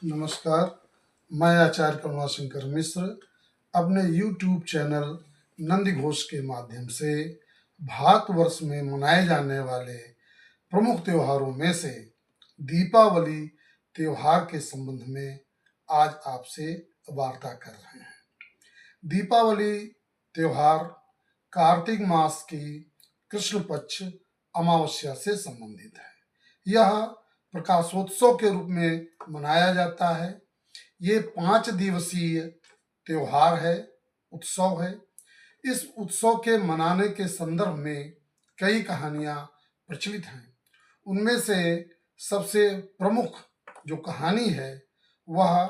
नमस्कार, मैं आचार्य करुणाशंकर मिश्र अपने YouTube चैनल नंदी घोष के माध्यम से भारतवर्ष में मनाए जाने वाले प्रमुख त्योहारों में से दीपावली त्योहार के संबंध में आज आपसे वार्ता कर रहे हैं। दीपावली त्योहार कार्तिक मास की कृष्ण पक्ष अमावस्या से संबंधित है। यह प्रकाशोत्सव के रूप में मनाया जाता है। ये 5 दिवसीय त्योहार है, उत्सव है। इस उत्सव के मनाने के संदर्भ में कई कहानियां प्रचलित हैं। उनमें से सबसे प्रमुख जो कहानी है वह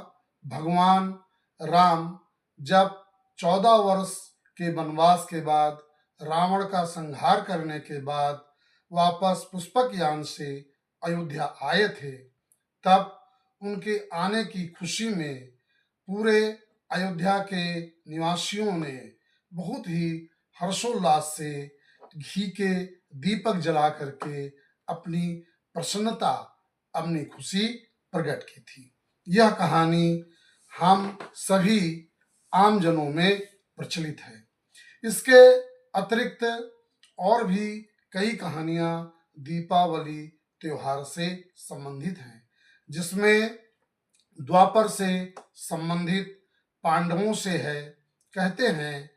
भगवान राम जब 14 वर्ष के वनवास के बाद रावण का संहार करने के बाद वापस पुष्पक यान से अयोध्या आए थे, तब उनके आने की खुशी में पूरे अयोध्या के निवासियों ने बहुत ही हर्षोल्लास से घी के दीपक जला करके अपनी प्रसन्नता, अपनी खुशी प्रकट की थी। यह कहानी हम सभी आमजनों में प्रचलित है। इसके अतिरिक्त और भी कई कहानियां दीपावली त्योहार से संबंधित हैं, जिसमें द्वापर से संबंधित पांडवों से है। कहते हैं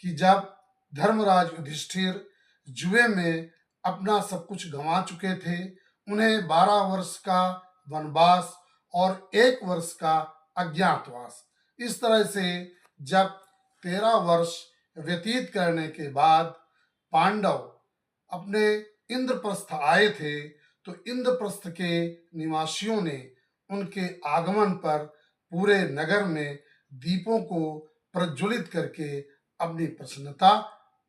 कि जब धर्मराज युधिष्ठिर जुए में अपना सब कुछ गंवा चुके थे, उन्हें 12 वर्ष का वनवास और 1 वर्ष का अज्ञातवास, इस तरह से जब 13 वर्ष व्यतीत करने के बाद पांडव अपने इंद्रप्रस्थ आए थे, तो इंद्रप्रस्थ के निवासियों ने उनके आगमन पर पूरे नगर में दीपों को प्रज्वलित करके अपनी प्रसन्नता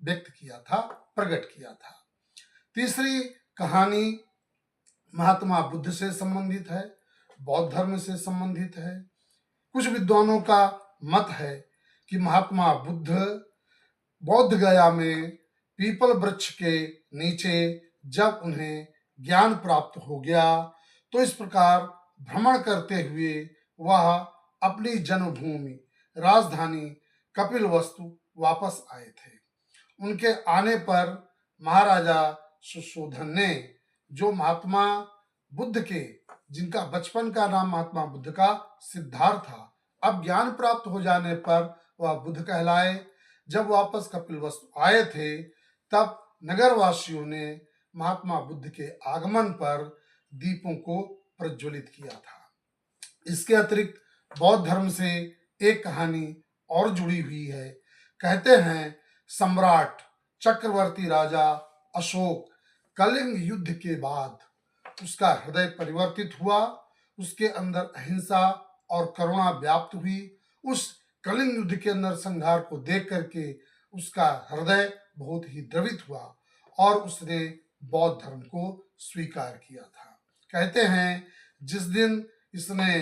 व्यक्त किया था, प्रकट किया था। तीसरी कहानी महात्मा बुद्ध से संबंधित है, बौद्ध धर्म से संबंधित है। कुछ विद्वानों का मत है कि महात्मा बुद्ध बौद्ध गया में पीपल वृक्ष के नीचे जब उन्हें ज्ञान प्राप्त हो गया, तो इस प्रकार भ्रमण करते हुए वह अपनी जन्मभूमि राजधानी कपिलवस्तु वापस आए थे। उनके आने पर महाराजा सुशोधन ने, जो महात्मा बुद्ध के, जिनका बचपन का नाम महात्मा बुद्ध का सिद्धार्थ था, अब ज्ञान प्राप्त हो जाने पर वह बुद्ध कहलाए। जब वापस कपिलवस्तु आए थे, तब नगरवासियों ने महात्मा बुद्ध के आगमन पर दीपों को प्रज्वलित किया था। इसके अतिरिक्त बौद्ध धर्म से एक कहानी और जुड़ी हुई है। कहते हैं सम्राट चक्रवर्ती राजा अशोक कलिंग युद्ध के बाद उसका हृदय परिवर्तित हुआ, उसके अंदर अहिंसा और करुणा व्याप्त हुई। उस कलिंग युद्ध के अंदर संघार को देख करके उसका हृदय बहुत ही द्रवित हुआ और उसने बौद्ध धर्म को स्वीकार किया था। कहते हैं जिस दिन इसने,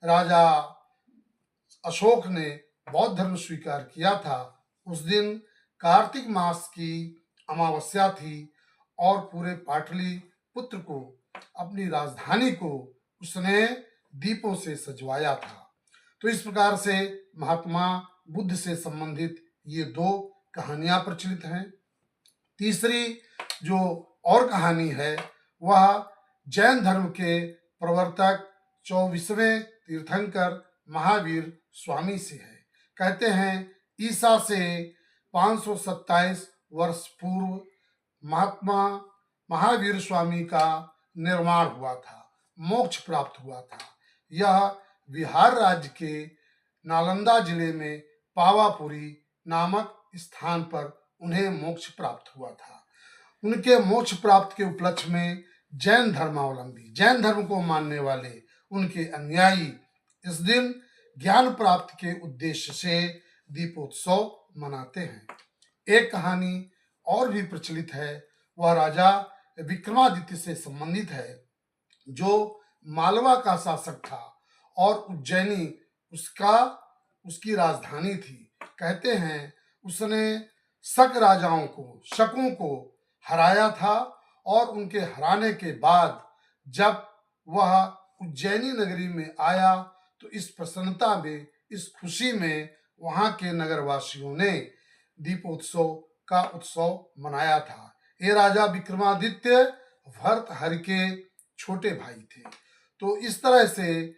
राजा अशोक ने बौद्ध धर्म स्वीकार किया था, उस दिन कार्तिक मास की अमावस्या थी और पूरे पाटली पुत्र को, अपनी राजधानी को उसने दीपों से सजवाया था। तो इस प्रकार से महात्मा बुद्ध से संबंधित ये 2 कहानियां प्रचलित हैं। तीसरी जो और कहानी है वह जैन धर्म के प्रवर्तक 24वें तीर्थंकर महावीर स्वामी से है। कहते हैं ईसा से 527 वर्ष पूर्व महात्मा महावीर स्वामी का निर्माण हुआ था, मोक्ष प्राप्त हुआ था। यह बिहार राज्य के नालंदा जिले में पावापुरी नामक स्थान पर उन्हें मोक्ष प्राप्त हुआ था। उनके मोक्ष प्राप्त के उपलक्ष्य में जैन धर्मावलंबी, जैन धर्म को मानने वाले उनके अनुयायी इस दिन ज्ञान प्राप्ति के उद्देश्य से दीपोत्सव मनाते हैं। एक कहानी और भी प्रचलित है, वह राजा विक्रमादित्य से संबंधित है, जो मालवा का शासक था और उज्जैनी उसकी राजधानी थी। कहते हैं उसने शकों को हराया था और उनके हराने के बाद जब वह उज्जैनी नगरी में आया तो इस प्रसन्नता में, इस खुशी में वहां के नगरवासियों ने दीपोत्सव का उत्सव मनाया था। ये राजा विक्रमादित्य भर्तहरि के छोटे भाई थे। तो इस तरह से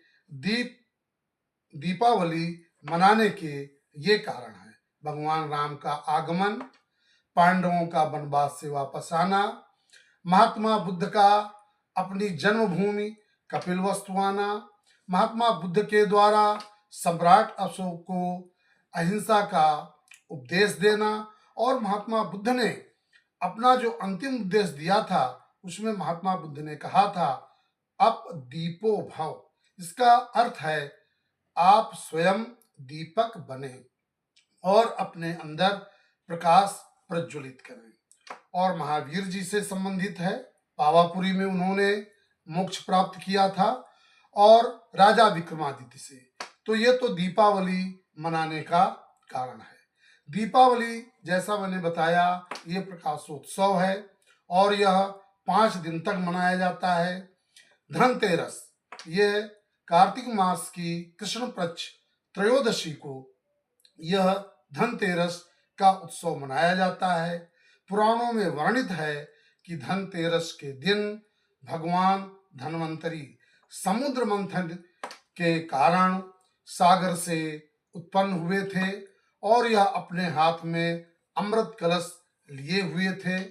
दीपावली मनाने के ये कारण है। भगवान राम का आगमन, पांडवों का वनवास से वापस आना, महात्मा बुद्ध का अपनी जन्मभूमि कपिलवस्तु आना, महात्मा बुद्ध के द्वारा सम्राट अशोक को अहिंसा का उपदेश देना, और महात्मा बुद्ध ने अपना जो अंतिम उपदेश दिया था उसमें महात्मा बुद्ध ने कहा था अप दीपो भव। इसका अर्थ है आप स्वयं दीपक बने और अपने अंदर प्रकाश प्रज्वलित करें। और महावीर जी से संबंधित है। पावापुरी में उन्होंने मोक्ष प्राप्त किया था, और राजा विक्रमादित्य से। तो ये तो दीपावली मनाने का कारण है। दीपावली जैसा मैंने बताया ये प्रकाशोत्सव है और यह 5 दिन तक मनाया जाता है। धनतेरस, ये कार्तिक मास की कृष्ण पक्ष त्रयोदशी को यह धनतेरस का उत्सव मनाया जाता है। पुराणों में वर्णित है कि धनतेरस के दिन भगवान धन्वंतरी समुद्र मंथन के कारण सागर से उत्पन्न हुए थे और यह अपने हाथ में अमृत कलश लिए हुए थे,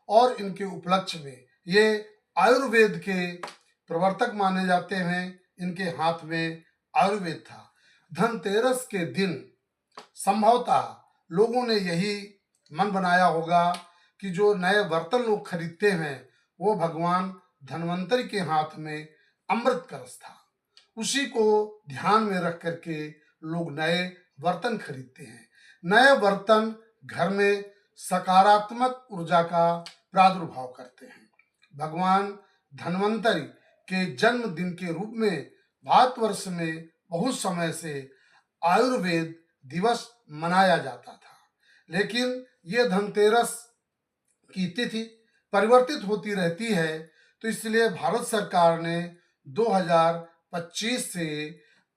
और इनके उपलक्ष्य में ये आयुर्वेद के प्रवर्तक माने जाते हैं। इनके हाथ में आयुर्वेद था। धनतेरस के दिन संभवतः लोगों ने यही मन बनाया होगा कि जो नए बर्तन लोग खरीदते हैं वो भगवान धन्वंतरी के हाथ में अमृत कलश था, उसी को ध्यान में रख करके लोग नए बर्तन खरीदते हैं। नए बर्तन घर में सकारात्मक ऊर्जा का प्रादुर्भाव करते हैं। भगवान धन्वंतरी के जन्मदिन के रूप में भारतवर्ष में बहुत समय से आयुर्वेद दिवस मनाया जाता था, लेकिन ये धनतेरस की तिथि परिवर्तित होती रहती है। तो इसलिए भारत सरकार ने 2025 से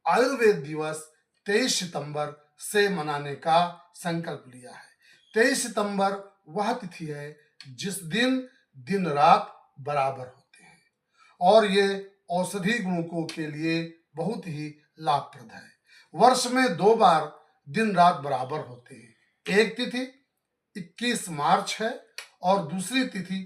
आयुर्वेद दिवस 23 सितंबर से मनाने का संकल्प लिया है। 23 सितंबर वह तिथि है जिस दिन दिन रात बराबर होते हैं, और ये औषधि गुणों के लिए बहुत ही लाभप्रद है। वर्ष में 2 बार दिन रात बराबर होते हैं। एक तिथि 21 मार्च है और दूसरी तिथि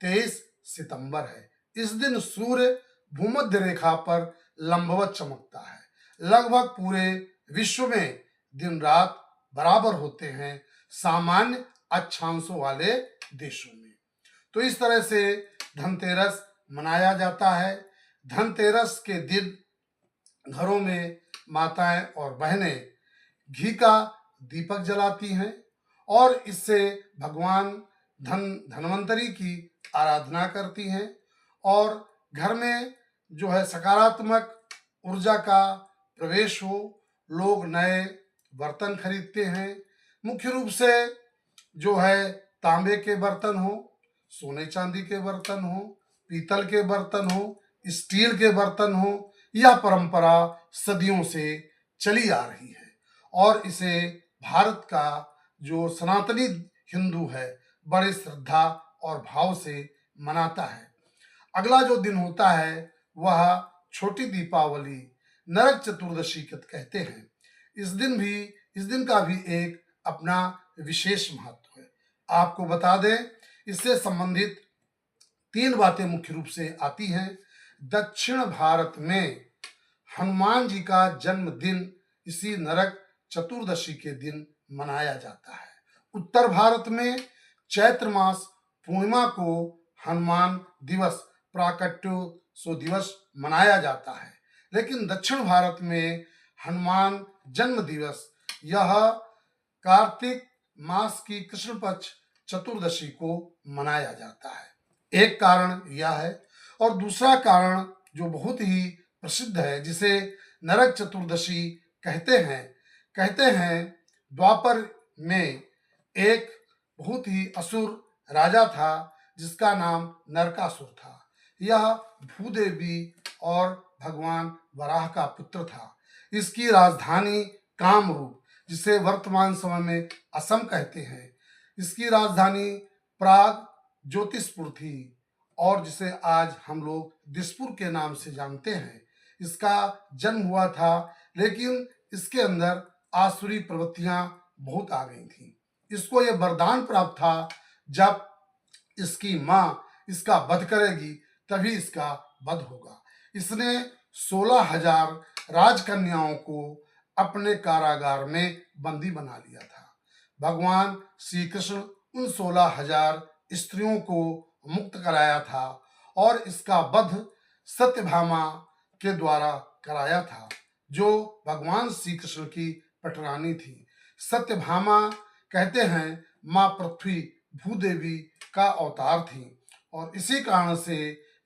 23 सितंबर है। इस दिन सूर्य भूमध्य रेखा पर लंबवत चमकता है। लगभग पूरे विश्व में दिन रात बराबर होते हैं, सामान्य अक्षांशों वाले देशों में। तो इस तरह से धनतेरस मनाया जाता है। धनतेरस के दिन घरों में माताएं और बहनें घी का दीपक जलाती हैं और इससे भगवान धन्वंतरी की आराधना करती हैं, और घर में जो है सकारात्मक ऊर्जा का प्रवेश हो। लोग नए बर्तन खरीदते हैं, मुख्य रूप से जो है तांबे के बर्तन हो, सोने चांदी के बर्तन हो, पीतल के बर्तन हो, स्टील के बर्तन हो। यह परंपरा सदियों से चली आ रही है और इसे भारत का जो सनातनी हिंदू है बड़े श्रद्धा और भाव से मनाता है। अगला जो दिन होता है वह छोटी दीपावली, नरक चतुर्दशी कहते हैं। इस दिन का भी एक अपना विशेष महत्व है। आपको बता दें, इससे संबंधित 3 बातें मुख्य रूप से आती हैं। दक्षिण भारत में हनुमान जी का जन्मदिन इसी नरक चतुर्दशी के दिन मनाया जाता है। उत्तर भारत में चैत्र मास पूर्णिमा को हनुमान दिवस, प्राकट्योत्सव दिवस मनाया जाता है, लेकिन दक्षिण भारत में हनुमान जन्म दिवस यह कार्तिक मास की कृष्ण पक्ष चतुर्दशी को मनाया जाता है। एक कारण यह है, और दूसरा कारण जो बहुत ही प्रसिद्ध है जिसे नरक चतुर्दशी कहते हैं द्वापर में एक बहुत ही असुर राजा था जिसका नाम नरकासुर था। यह भूदेवी और भगवान वराह का पुत्र था। इसकी राजधानी कामरूप, जिसे वर्तमान समय में असम कहते हैं, इसकी राजधानी प्राग ज्योतिषपुर थी और जिसे आज हम लोग दिसपुर के नाम से जानते हैं। इसका जन्म हुआ था, लेकिन इसके अंदर आसुरी प्रवृत्तियां बहुत आ गई थी। इसको ये वरदान प्राप्त था, जब इसकी माँ इसका वध करेगी तभी इसका वध होगा। इसने 16,000 राजकन्याओं को अपने कारागार में बंदी बना लिया था। भगवान श्री कृष्ण उन 16,000 स्त्रियों को मुक्त कराया था और इसका वध सत्यभामा के द्वारा कराया था, जो भगवान श्री कृष्ण की पटरानी थी। सत्यभामा कहते हैं माँ पृथ्वी भूदेवी का अवतार थी और इसी कारण से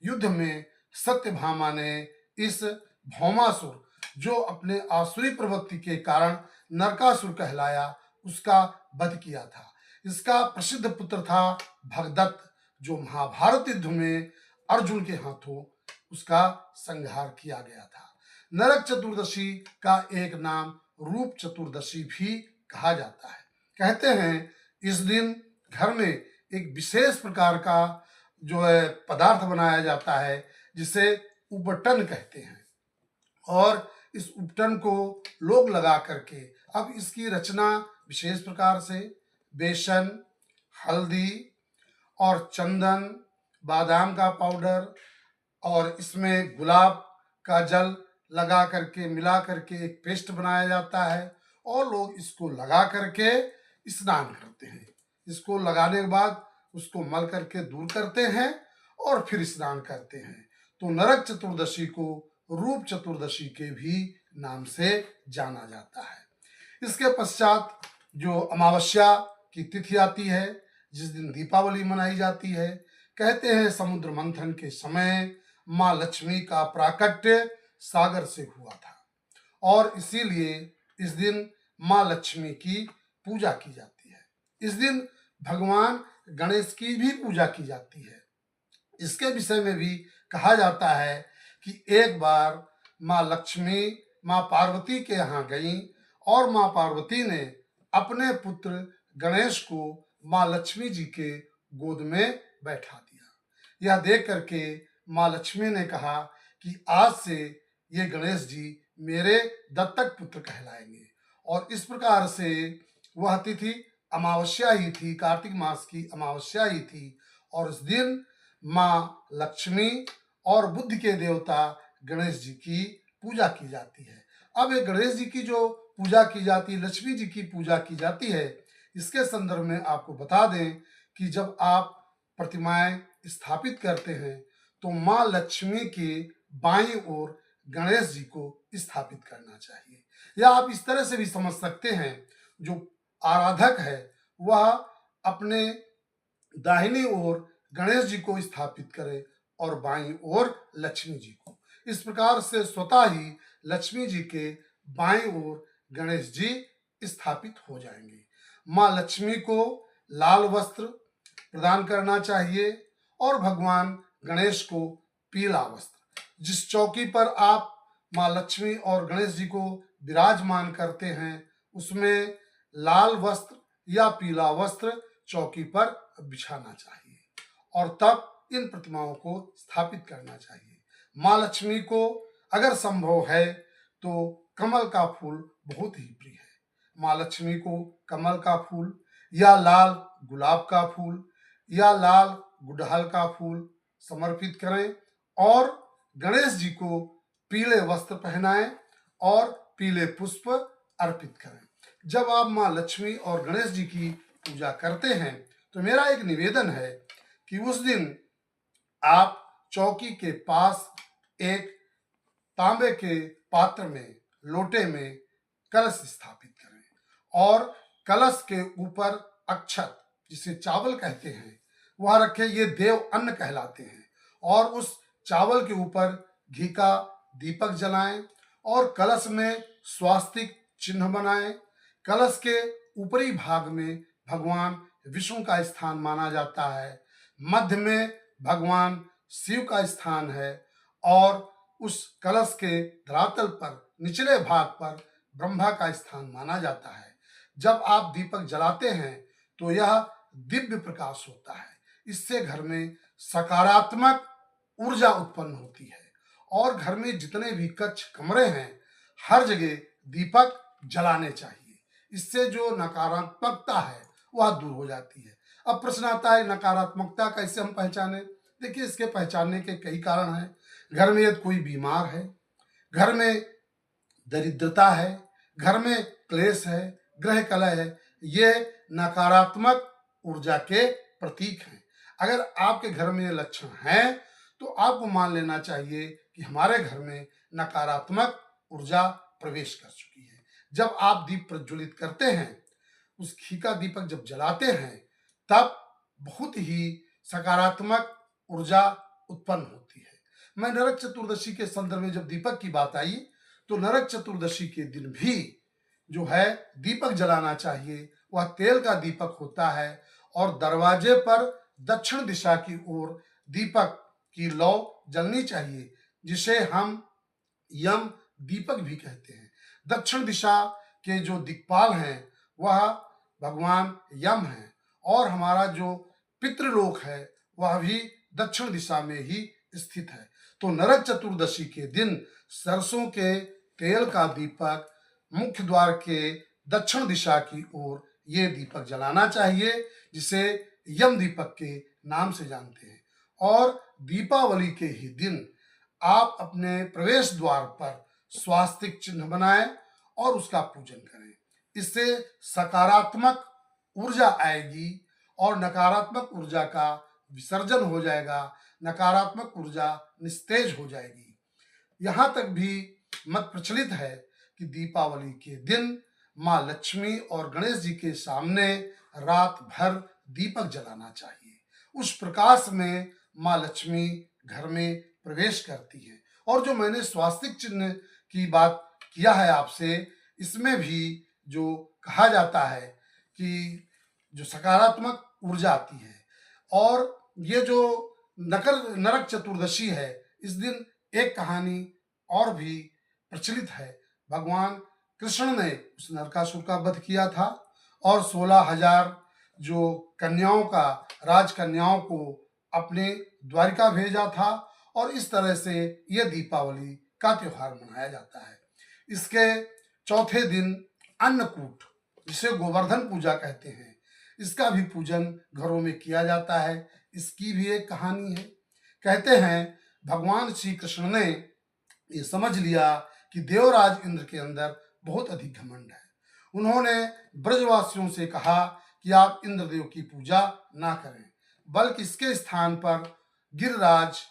युद्ध में सत्यभामा ने इस भौमासुर, जो अपने आसुरी प्रवृत्ति के कारण नरकासुर कहलाया, उसका वध किया था। इसका प्रसिद्ध पुत्र था भगदत्त, जो महाभारत युद्ध में अर्जुन के हाथों उसका संहार किया गया था। नरक चतुर्दशी का एक नाम रूप चतुर्दशी भी कहा जाता है। कहते हैं इस दिन घर में एक विशेष प्रकार का जो है पदार्थ बनाया जाता है, जिसे उपटन कहते हैं, और इस उपटन को लोग लगा करके, अब इसकी रचना विशेष प्रकार से बेसन, हल्दी और चंदन, बादाम का पाउडर और इसमें गुलाब का जल लगा करके मिला करके एक पेस्ट बनाया जाता है और लोग इसको लगा करके स्नान करते हैं। इसको लगाने के बाद उसको मल करके दूर करते हैं और फिर स्नान करते हैं। तो नरक चतुर्दशी को रूप चतुर्दशी के भी नाम से जाना जाता है। इसके पश्चात जो अमावस्या की तिथि आती है, जिस दिन दीपावली मनाई जाती है, कहते हैं समुद्र मंथन के समय माँ लक्ष्मी का प्राकट्य सागर से हुआ था और इसीलिए इस दिन माँ लक्ष्मी की पूजा की जाती है। इस दिन भगवान गणेश की भी पूजा की जाती है। इसके विषय में भी कहा जाता है कि एक बार माँ लक्ष्मी माँ पार्वती के यहाँ गई और माँ पार्वती ने अपने पुत्र गणेश को माँ लक्ष्मी जी के गोद में बैठा दिया। यह देख करके माँ लक्ष्मी ने कहा कि आज से ये गणेश जी मेरे दत्तक पुत्र कहलाएंगे, और इस प्रकार से वह तिथि अमावस्या ही थी, कार्तिक मास की अमावस्या ही थी, और इस दिन माँ लक्ष्मी और बुद्धि के देवता गणेश जी की पूजा की जाती है। अब ये गणेश जी की जो पूजा की जाती है, लक्ष्मी जी की पूजा की जाती है, इसके संदर्भ में आपको बता दें कि जब आप प्रतिमाएं स्थापित करते हैं तो माँ लक्ष्मी के बाईं ओर गणेश जी को स्थापित करना चाहिए, या आप इस तरह से भी समझ सकते हैं, जो आराधक है वह अपने दाहिनी ओर गणेश जी को स्थापित करे और बाईं ओर लक्ष्मी जी को। इस प्रकार से स्वतः ही लक्ष्मी जी के बाईं ओर गणेश जी स्थापित हो जाएंगे। माँ लक्ष्मी को लाल वस्त्र प्रदान करना चाहिए और भगवान गणेश को पीला वस्त्र। जिस चौकी पर आप माँ लक्ष्मी और गणेश जी को विराजमान करते हैं, उसमें लाल वस्त्र या पीला वस्त्र चौकी पर बिछाना चाहिए और तब इन प्रतिमाओं को स्थापित करना चाहिए। माँ लक्ष्मी को अगर संभव है तो कमल का फूल बहुत ही प्रिय है। माँ लक्ष्मी को कमल का फूल या लाल गुलाब का फूल या लाल गुड़हल का फूल समर्पित करें और गणेश जी को पीले वस्त्र पहनाएं और पीले पुष्प अर्पित करें। जब आप माँ लक्ष्मी और गणेश जी की पूजा करते हैं तो मेरा एक निवेदन है कि उस दिन आप चौकी के पास एक तांबे के पात्र में, लोटे में कलश स्थापित करें और कलश के ऊपर अक्षत, जिसे चावल कहते हैं, वह रखें। ये देव अन्न कहलाते हैं और उस चावल के ऊपर घी का दीपक जलाएं और कलश में स्वास्तिक चिन्ह बनाएं। कलश के ऊपरी भाग में भगवान विष्णु का स्थान माना जाता है, मध्य में भगवान शिव का स्थान है और उस कलश के धरातल पर निचले भाग पर ब्रह्मा का स्थान माना जाता है। जब आप दीपक जलाते हैं तो यह दिव्य प्रकाश होता है। इससे घर में सकारात्मक ऊर्जा उत्पन्न होती है और घर में जितने भी कक्ष कमरे हैं हर जगह दीपक जलाने चाहिए। इससे जो नकारात्मकता है वह दूर हो जाती है। अब प्रश्न आता है नकारात्मकता कैसे हम पहचाने। देखिए, इसके पहचानने के कई कारण हैं। घर में यदि कोई बीमार है, घर में दरिद्रता है, घर में क्लेश है, ग्रह कलह है, ये नकारात्मक ऊर्जा के प्रतीक हैं। अगर आपके घर में ये लक्षण हैं तो आपको मान लेना चाहिए कि हमारे घर में नकारात्मक ऊर्जा प्रवेश कर चुकी है। जब आप दीप प्रज्वलित करते हैं, उस घी का दीपक जब जलाते हैं, तब बहुत ही सकारात्मक ऊर्जा उत्पन्न होती है। मैं नरक चतुर्दशी के संदर्भ में जब दीपक की बात आई तो नरक चतुर्दशी के दिन भी जो है दीपक जलाना चाहिए। वह तेल का दीपक होता है और दरवाजे पर दक्षिण दिशा की ओर दीपक की लौ जलनी चाहिए, जिसे हम यम दीपक भी कहते हैं। दक्षिण दिशा के जो दिक्पाल हैं वह भगवान यम हैं और हमारा जो पितृलोक है वह भी दक्षिण दिशा में ही स्थित है। तो नरक चतुर्दशी के दिन सरसों के तेल का दीपक मुख्य द्वार के दक्षिण दिशा की ओर ये दीपक जलाना चाहिए, जिसे यम दीपक के नाम से जानते हैं। और दीपावली के ही दिन आप अपने प्रवेश द्वार पर स्वास्तिक चिन्ह बनाएं और उसका पूजन करें। इससे सकारात्मक ऊर्जा आएगी और नकारात्मक ऊर्जा का विसर्जन हो जाएगा, नकारात्मक ऊर्जा निस्तेज हो जाएगी। यहाँ तक भी मत प्रचलित है कि दीपावली के दिन माँ लक्ष्मी और गणेश जी के सामने रात भर दीपक जलाना चाहिए। उस प्रकाश में माँ लक्ष्मी घर में प्रवेश करती है। और जो मैंने स्वास्तिक चिन्ह की बात किया है आपसे, इसमें भी जो कहा जाता है कि जो सकारात्मक ऊर्जा आती है। और ये जो नरक चतुर्दशी है, इस दिन एक कहानी और भी प्रचलित है। भगवान कृष्ण ने उस नरकासुर का वध किया था और 16,000 जो कन्याओं का राजकन्याओं को अपने द्वारिका भेजा था और इस तरह से यह दीपावली का त्योहार मनाया जाता है। इसके चौथे दिन अन्नकूट, जिसे गोवर्धन पूजा कहते हैं, इसका भी पूजन घरों में किया जाता है। इसकी भी एक कहानी है। कहते हैं भगवान श्री कृष्ण ने ये समझ लिया कि देवराज इंद्र के अंदर बहुत अधिक घमंड है। उन्होंने ब्रजवासियों से कहा कि आप इंद्रदेव की पूजा ना करें, बल्कि इसके स्थान पर गिरिराज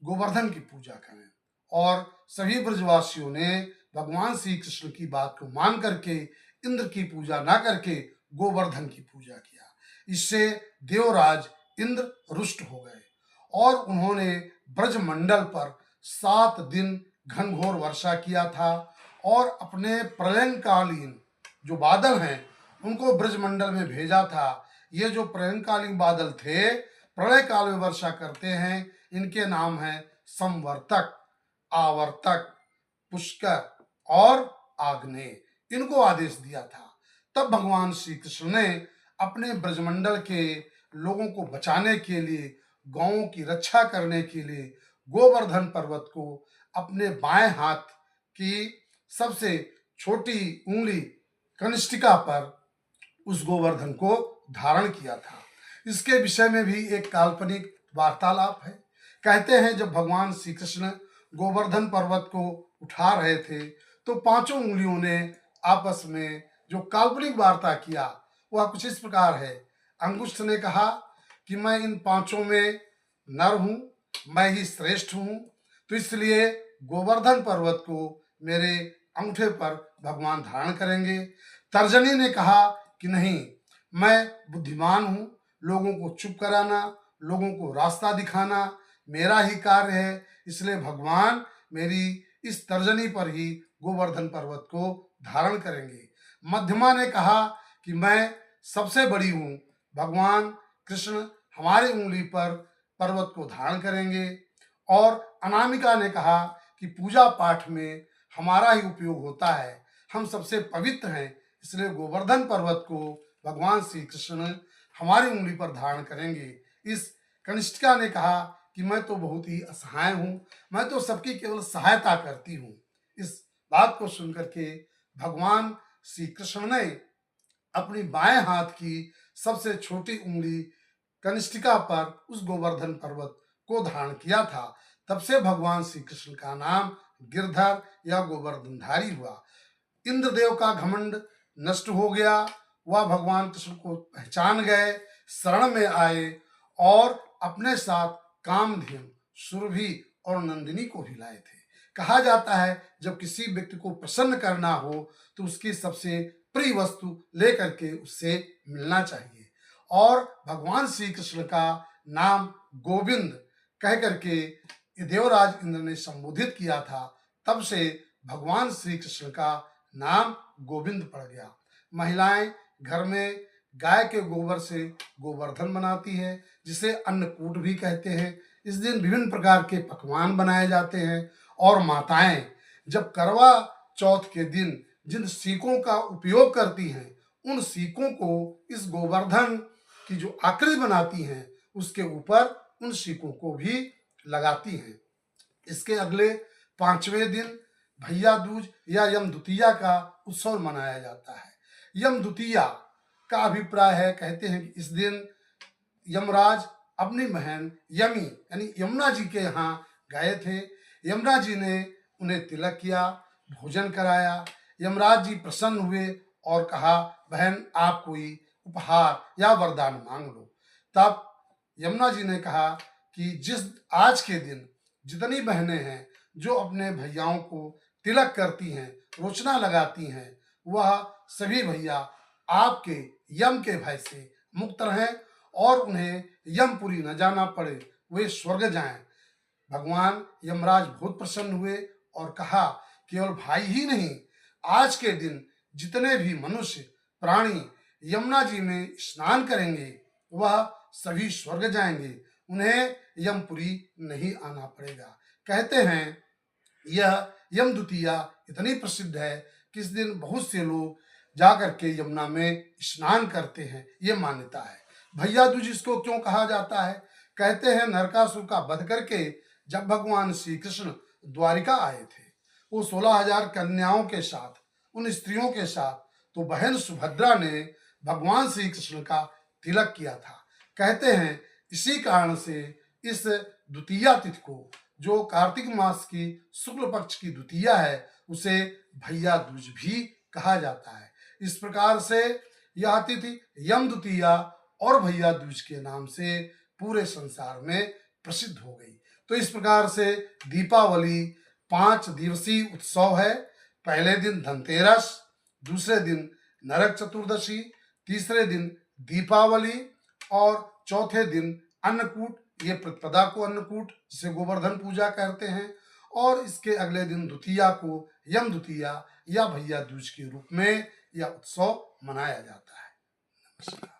गोवर्धन की पूजा करें। और सभी ब्रजवासियों ने भगवान श्री कृष्ण की बात को मान करके इंद्र की पूजा ना करके गोवर्धन की पूजा किया। इससे देवराज इंद्र रुष्ट हो गए और उन्होंने ब्रजमंडल पर 7 दिन घनघोर वर्षा किया था और अपने प्रलयकालीन जो बादल हैं उनको ब्रजमंडल में भेजा था। ये जो प्रलयकालीन बादल थे, प्रलय काल में वर्षा करते हैं, इनके नाम हैं संवर्तक, आवर्तक, पुष्कर और आग्नेय। इनको आदेश दिया था। तब भगवान श्री कृष्ण ने अपने ब्रजमंडल के लोगों को बचाने के लिए, गौओं की रक्षा करने के लिए गोवर्धन पर्वत को अपने बाएं हाथ की सबसे छोटी उंगली कनिष्ठिका पर उस गोवर्धन को धारण किया था। इसके विषय में भी एक काल्पनिक वार्तालाप है। कहते हैं जब भगवान श्री कृष्ण गोवर्धन पर्वत को उठा रहे थे तो पांचों उंगलियों ने आपस में जो काल्पनिक वार्ता किया वह कुछ इस प्रकार है। अंगुष्ठ ने कहा कि मैं इन पांचों में नर हूं, मैं ही श्रेष्ठ हूं, तो इसलिए गोवर्धन पर्वत को मेरे अंगूठे पर भगवान धारण करेंगे। तर्जनी ने कहा कि नहीं, मैं बुद्धिमान हूं, लोगों को चुप कराना, लोगों को रास्ता दिखाना मेरा ही कार्य है, इसलिए भगवान मेरी इस तर्जनी पर ही गोवर्धन पर्वत को धारण करेंगे। मध्यमा ने कहा कि मैं सबसे बड़ी हूं, भगवान कृष्ण हमारी उंगली पर पर्वत को धारण करेंगे। और अनामिका ने कहा कि पूजा पाठ में हमारा ही उपयोग होता है, हम सबसे पवित्र हैं, इसलिए गोवर्धन पर्वत को भगवान श्री कृष्ण हमारी उंगली पर धारण करेंगे। इस कनिष्ठिका ने कहा कि मैं तो बहुत ही असहाय हूँ, मैं तो सबकी केवल सहायता करती हूँ। इस बात को सुनकर के भगवान श्री कृष्ण ने अपनी बाएं हाथ की सबसे छोटी उंगली कनिष्ठिका पर उस गोवर्धन पर्वत को धारण किया था। तब से भगवान श्री कृष्ण का नाम गिरधर या गोवर्धनधारी हुआ। इंद्रदेव का घमंड नष्ट हो गया, वह भगवान कृष्ण को पहचान गए, शरण में आए और अपने साथ कामधेनु, सुरभि और नंदिनी को भी लाए थे। कहा जाता है जब किसी व्यक्ति को प्रसन्न करना हो तो उसकी सबसे प्रिय वस्तु लेकर के उससे मिलना चाहिए। और भगवान श्री कृष्ण का नाम गोविंद कह करके देवराज इंद्र ने संबोधित किया था, तब से भगवान श्री कृष्ण का नाम गोविंद पड़ गया। महिलाएं घर में गाय के गोबर से गोवर्धन बनाती है, जिसे अन्नकूट भी कहते हैं। इस दिन विभिन्न प्रकार के पकवान बनाए जाते हैं और माताएं जब करवा चौथ के दिन जिन सीकों का उपयोग करती हैं, उन सीकों को इस गोवर्धन की जो आकृति बनाती हैं उसके ऊपर उन सीकों को भी लगाती हैं। इसके अगले 5वें दिन भैया दूज या यम द्वितीया का उत्सव मनाया जाता है। यम द्वितीया का अभिप्राय है, कहते हैं कि इस दिन यमराज अपनी बहन यमी यानी यमुना जी के यहाँ गए थे। यमुना जी ने उन्हें तिलक किया, भोजन कराया। यमराज जी प्रसन्न हुए और कहा, बहन आप कोई उपहार या वरदान मांग लो। तब यमुना जी ने कहा कि जिस आज के दिन जितनी बहनें हैं जो अपने भैयाओं को तिलक करती हैं, रोचना लगाती हैं, वह सभी भैया आपके यम के भय से मुक्त रहें और उन्हें यमपुरी न जाना पड़े, वे स्वर्ग जाएं। भगवान यमराज बहुत प्रसन्न हुए और कहा, केवल भाई ही नहीं, आज के दिन जितने भी मनुष्य प्राणी यमुना जी में स्नान करेंगे वह सभी स्वर्ग जाएंगे, उन्हें यमपुरी नहीं आना पड़ेगा। कहते हैं यह यम द्वितीया इतनी प्रसिद्ध है कि इस दिन बहुत से लोग जाकर के यमुना में स्नान करते हैं, ये मान्यता है। भैया दूज इसको क्यों कहा जाता है? कहते हैं नरकासुर का वध करके जब भगवान श्री कृष्ण द्वारिका आए थे, वो 16,000 कन्याओं के साथ, उन स्त्रियों के साथ, तो बहन सुभद्रा ने भगवान श्री कृष्ण का तिलक किया था। कहते हैं इसी कारण से इस द्वितीया तिथि को, जो कार्तिक मास की शुक्ल पक्ष की द्वितीया है, उसे भैया दूज भी कहा जाता है। इस प्रकार से यह तिथि यम द्वितीया और भैया दूज के नाम से पूरे संसार में प्रसिद्ध हो गई। तो इस प्रकार से दीपावली 5 दिवसीय उत्सव है। पहले दिन धनतेरस, दूसरे दिन नरक चतुर्दशी, तीसरे दिन दीपावली और चौथे दिन अन्नकूट, ये प्रतिपदा को अन्नकूट जिसे गोवर्धन पूजा कहते हैं, और इसके अगले दिन द्वितीया को यम द्वितीया या भैया दूज के रूप में यह उत्सव मनाया जाता है। नमस्कार।